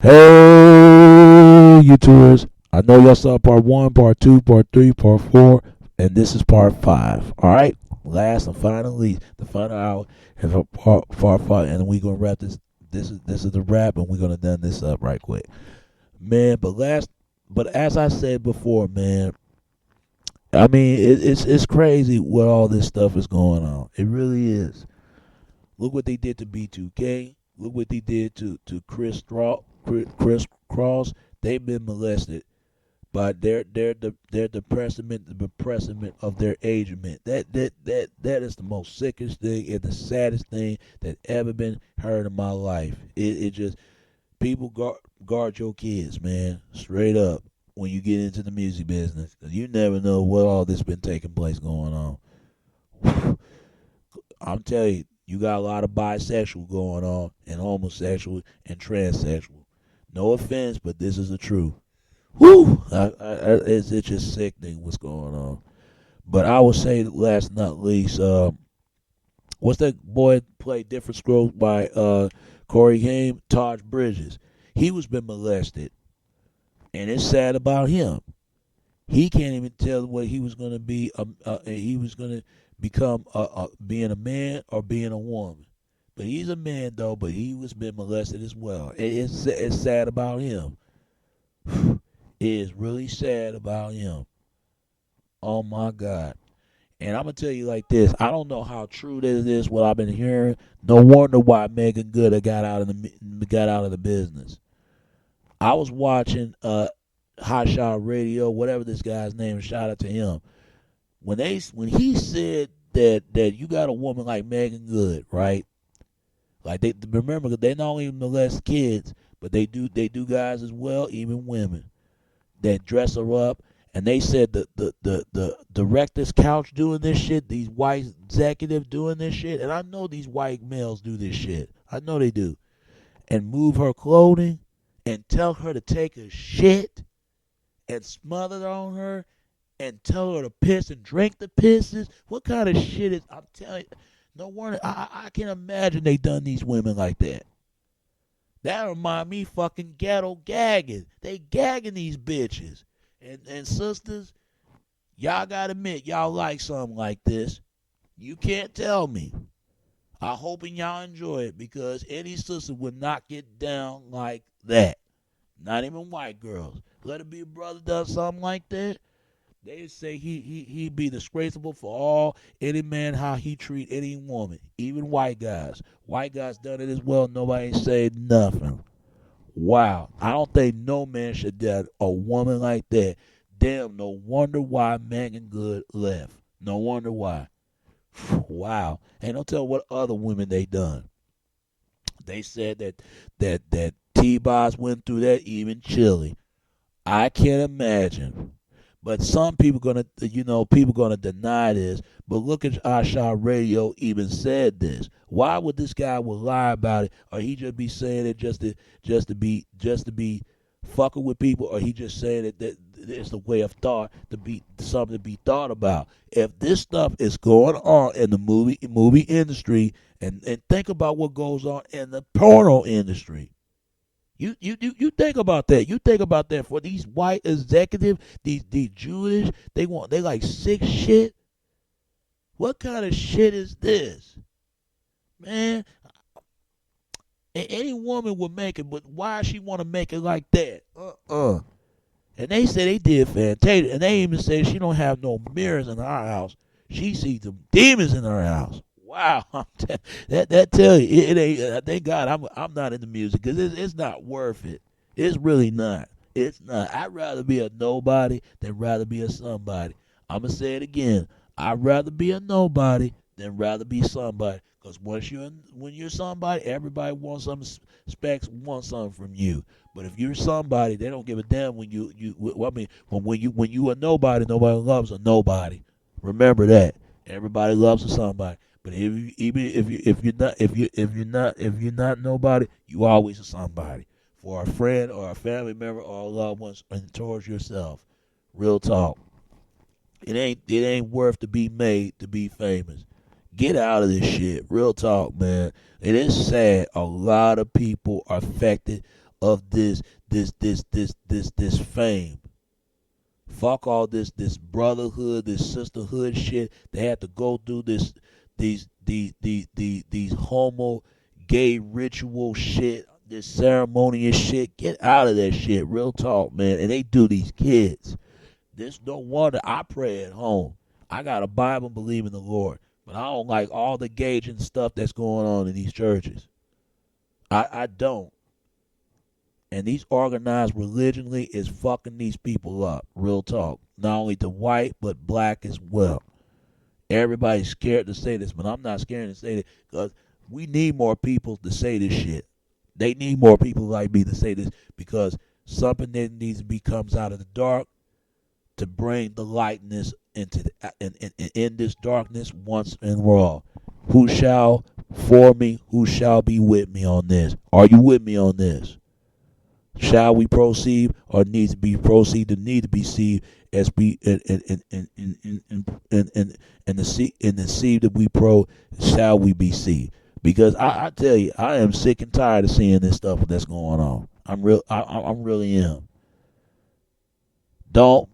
Hey, YouTubers. I know y'all saw part one, part two, part three, part four, and this is part five. All right? Last and finally, the final hour is part five, and we're going to wrap this. This is the wrap, and we're going to done this up right quick. Man, but as I said before, man, I mean, it's crazy what all this stuff is going on. It really is. Look what they did to B2K. Look what they did to Chris Cross. They've been molested by their depressment of their agement. That is the most sickest thing and the saddest thing that ever been heard in my life. It just people guard your kids, man, straight up. When you get into the music business, you never know what all this been taking place going on. I'm telling you, you got a lot of bisexual going on, and homosexual and transsexual. No offense, but this is the truth. Whew! It's just sickening what's going on. But I would say, last but not least, what's that boy played Different Strokes by Corey Haim? Taj Bridges. He was been molested, and it's sad about him. He can't even tell what he was going to be. He was going to become being a man or being a woman. But he's a man though. But he was been molested as well. It's sad about him. It is really sad about him. Oh my God. And I'm gonna tell you like this. I don't know how true this is. What I've been hearing. No wonder why Megan Good got out of the business. I was watching Hot Shot Radio, whatever this guy's name is. Shout out to him. When he said that you got a woman like Megan Good, right? Like they remember that they not only molest kids, but they do guys as well, even women that dress her up. And they said the director's couch doing this shit, these white executives doing this shit, and I know these white males do this shit. I know they do. And move her clothing and tell her to take a shit and smother it on her and tell her to piss and drink the pisses. What kind of shit is? I'm telling you, no wonder. I can imagine they done these women like that. That remind me fucking ghetto gagging. They gagging these bitches. And sisters, y'all gotta admit y'all like something like this. You can't tell me. I'm hoping y'all enjoy it because any sister would not get down like that. Not even white girls. Let it be a brother does something like that. They say he be disgraceful for all any man how he treat any woman, even white guys. White guys done it as well. Nobody ain't said nothing. Wow, I don't think no man should do a woman like that. Damn, no wonder why Megan Good left. No wonder why. Wow, and don't tell what other women they done. They said that T-Boz went through that, even Chili. I can't imagine. But some people gonna deny this. But look at Asha Radio even said this. Why would this guy would lie about it, or he just be saying it just to be fucking with people, or he just saying it that it's the way of thought to be something to be thought about. If this stuff is going on in the movie industry, and think about what goes on in the porno industry. You think about that. You think about that for these white executives, these Jewish, they like sick shit. What kind of shit is this? Man, any woman would make it, but why she want to make it like that? And they say they did fantastic. And they even say she don't have no mirrors in her house. She sees them demons in her house. Wow, that tell you it ain't. Thank God I'm not in the music because it's not worth it. It's really not. It's not. I'd rather be a nobody than rather be a somebody. I'ma say it again. I'd rather be a nobody than rather be somebody. Because when you're somebody, everybody wants something. Specs want something from you. But if you're somebody, they don't give a damn when when you a nobody, nobody loves a nobody. Remember that. Everybody loves a somebody. But if you're not nobody, you always a somebody for a friend or a family member or a loved ones and towards yourself. Real talk. It ain't worth to be made to be famous. Get out of this shit. Real talk, man. It is sad. A lot of people are affected of this fame. Fuck all this brotherhood, this sisterhood shit. They had to go through these homo gay ritual shit, this ceremonious shit. Get out of that shit. Real talk, man. And they do these kids. This no wonder I pray at home. I got a Bible, believe in the Lord, but I don't like all the gauging stuff that's going on in these churches. I don't. And these organized religionly is fucking these people up. Real talk. Not only the white, but black as well. Everybody's scared to say this, but I'm not scared to say it because we need more people to say this shit. They need more people like me to say this because something that needs to be comes out of the dark to bring the lightness into in this darkness once and for all. Who shall for me? Who shall be with me on this? Are you with me on this? Shall we proceed or need to be proceed to need to be seed as be in the seed that we pro shall we be seed? Because I tell you, I am sick and tired of seeing this stuff that's going on. I really am. Don't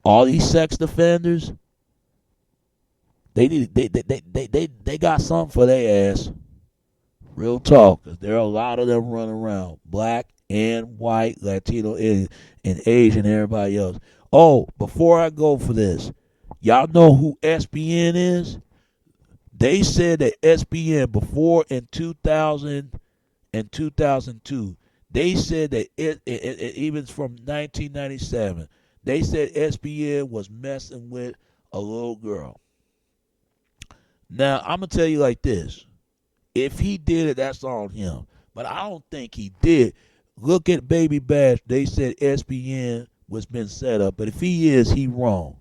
all these sex offenders, they got something for their ass. Real talk, because there are a lot of them running around, black and white, Latino, and Asian, and everybody else. Oh, before I go for this, y'all know who SBN is? They said that SBN before in 2000 and 2002, they said that it even from 1997, they said SBN was messing with a little girl. Now, I'm going to tell you like this. If he did it, that's on him. But I don't think he did. Look at Baby Bash. They said SBN was been set up. But if he is, he wrong.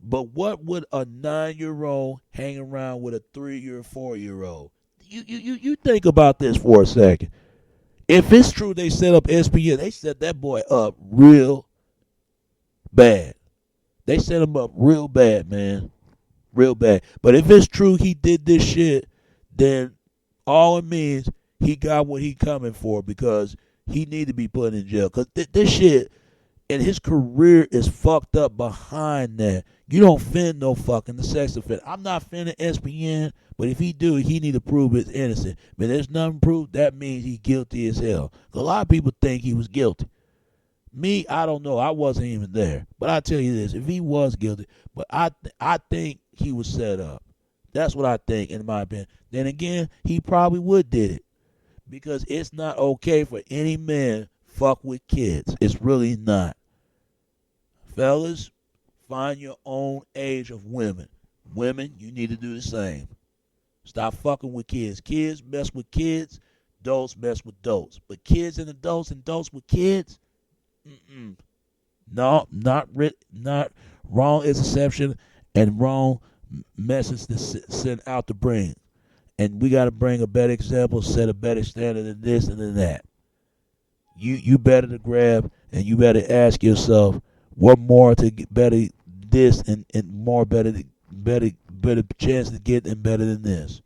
But what would a 9-year-old hang around with a 3 or 4-year-old? You think about this for a second. If it's true they set up SBN, they set that boy up real bad. They set him up real bad, man. Real bad. But if it's true he did this shit, then all it means he got what he coming for because he need to be put in jail. Because this shit and his career is fucked up behind that. You don't fin no fucking the sex offender. I'm not finna SBN, but if he do, he need to prove it's innocent. But there's nothing proved, that means he's guilty as hell. A lot of people think he was guilty. Me, I don't know. I wasn't even there. But I tell you this, if he was guilty, but I think he was set up. That's what I think, in my opinion. Then again, he probably would did it. Because it's not okay for any man fuck with kids. It's really not. Fellas, find your own age of women. Women, you need to do the same. Stop fucking with kids. Kids mess with kids. Adults mess with adults. But kids and adults with kids, no, not wrong is exception and wrong message to send out to bring. And we got to bring a better example, set a better standard than this and than that. You better to grab and you better ask yourself what more to get better this and more better chance to get and better than this.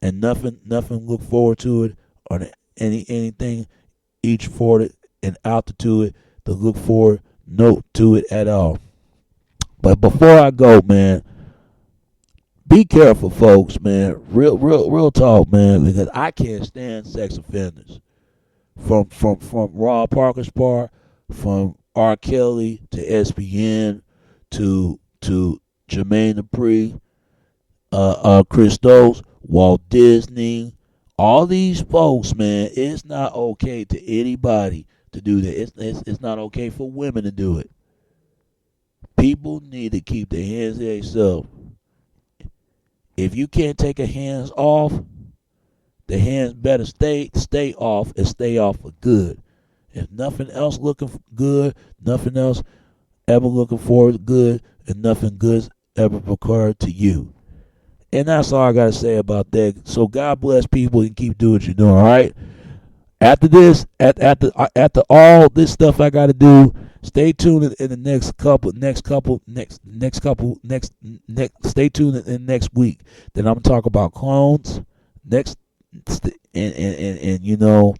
And nothing look forward to it or anything each for it and altitude to look forward no to it at all. But before I go, man, be careful, folks, man. Real talk, man, because I can't stand sex offenders. From Ron Parker's part, from R. Kelly to SBN to Jermaine Dupri, Christos, Walt Disney, all these folks, man, it's not okay to anybody to do that. It's not okay for women to do it. People need to keep their hands to themselves. If you can't take your hands off, the hands better stay off and stay off for good. If nothing else looking good, nothing else ever looking forward good, and nothing good ever occurred to you. And that's all I got to say about that. So God bless people and keep doing what you're doing, all right? After this, after all this stuff I got to do, stay tuned in the stay tuned in next week. Then I'm going to talk about clones and you know,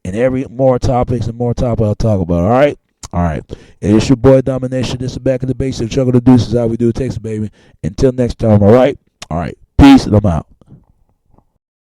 and every more topics and more topics I'll talk about. All right. All right. And it's your boy Domination. This is Back in the Basics. Chuckle the Deuces. How we do it. Takes it, baby. Until next time. All right. All right. Peace and I'm out.